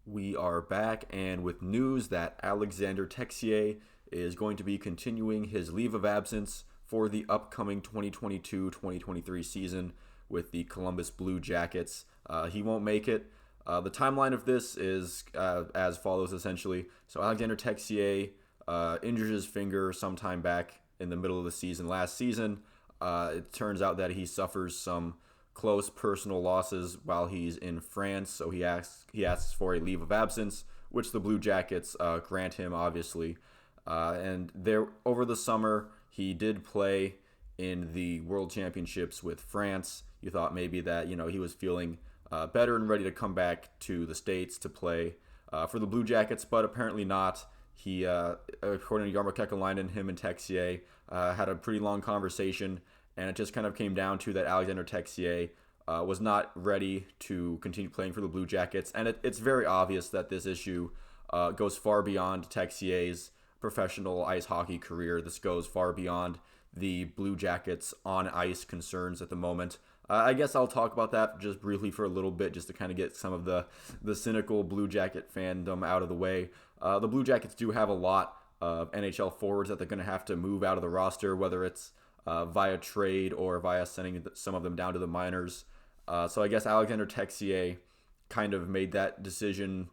We are back and with news that Alexander Texier is going to be continuing his leave of absence for the upcoming 2022-2023 season with the Columbus Blue Jackets. He won't make it. The timeline of this is as follows, essentially. So Alexander Texier injured his finger sometime back in the middle of the season last season. It turns out that he suffers some close personal losses while he's in France, so he asks for a leave of absence, which the Blue Jackets grant him, obviously. And there over the summer, he did play in the World Championships with France. You thought maybe that he was feeling better and ready to come back to the States to play for the Blue Jackets, but apparently not. He, according to Jarmo Kekalainen, him and Texier had a pretty long conversation, and it just kind of came down to that Alexander Texier was not ready to continue playing for the Blue Jackets. And it's very obvious that this issue goes far beyond Texier's professional ice hockey career. This goes far beyond the Blue Jackets on-ice concerns at the moment. I guess I'll talk about that just briefly for a little bit, just to kind of get some of the cynical Blue Jacket fandom out of the way. The Blue Jackets do have a lot of NHL forwards that they're going to have to move out of the roster, whether it's via trade or via sending some of them down to the minors. So I guess Alexander Texier kind of made that decision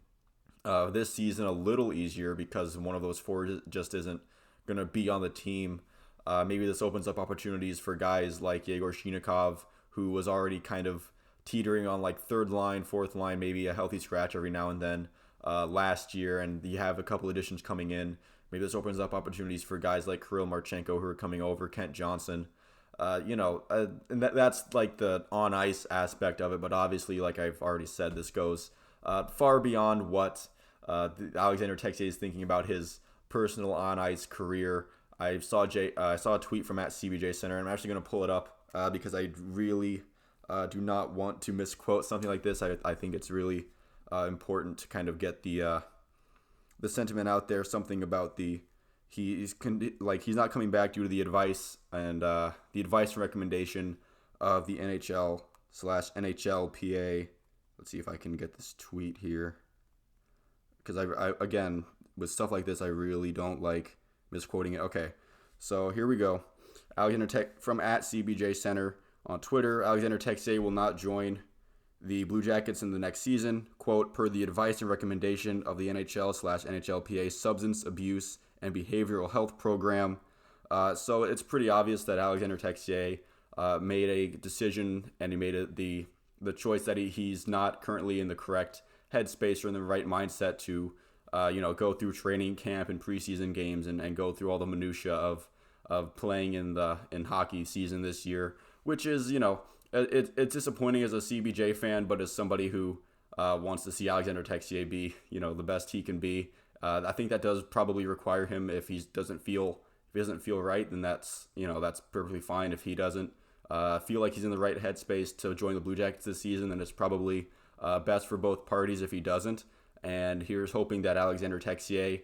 this season a little easier because one of those forwards just isn't going to be on the team. Maybe this opens up opportunities for guys like Yegor Shchinnikov, who was already kind of teetering on like third line, fourth line, maybe a healthy scratch every now and then last year, and you have a couple additions coming in. Maybe this opens up opportunities for guys like Kirill Marchenko who are coming over, Kent Johnson. And that's like the on-ice aspect of it, but obviously, like I've already said, this goes far beyond what Alexander Texier is thinking about his personal on-ice career. I saw a tweet from @CBJ Center, and I'm actually going to pull it up because I really do not want to misquote something like this. I think it's really important to kind of get the sentiment out there. Something about he's not coming back due to the advice and the advice and recommendation of the NHL/NHLPA. Let's see if I can get this tweet here, because I again, with stuff like this, I really don't like misquoting it. Okay, so here we go. Alexander from @CBJ Center on Twitter. Alexander Texier will not join the Blue Jackets in the next season, quote, per the advice and recommendation of the NHL/NHLPA Substance Abuse and Behavioral Health Program. So it's pretty obvious that Alexander Texier made a decision, and he made the choice that he's not currently in the correct headspace or in the right mindset to go through training camp and preseason games and go through all the minutia of playing in hockey season this year, which is it's disappointing as a CBJ fan, but as somebody who wants to see Alexander Texier be the best he can be, I think that does probably require him, if he doesn't feel right, then that's perfectly fine. If he doesn't feel like he's in the right headspace to join the Blue Jackets this season, then it's probably best for both parties if he doesn't. And here's hoping that Alexander Texier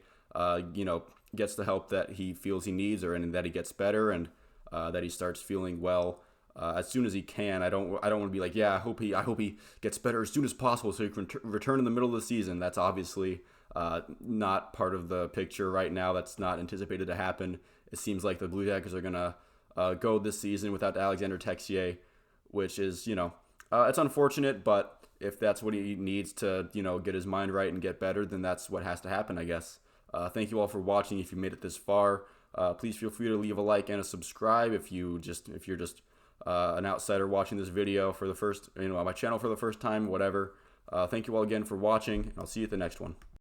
gets the help that he feels he needs, and that he gets better, and that he starts feeling well as soon as he can. I don't want to be like, I hope he gets better as soon as possible so he can return in the middle of the season. That's obviously not part of the picture right now. That's not anticipated to happen. It seems like the Blue Jackets are gonna go this season without Alexander Texier, which is it's unfortunate, but if that's what he needs to get his mind right and get better, then that's what has to happen, I guess. Thank you all for watching. If you made it this far, please feel free to leave a like and a subscribe if you're just an outsider watching this video for the first, on my channel for the first time, whatever. Thank you all again for watching, and I'll see you at the next one.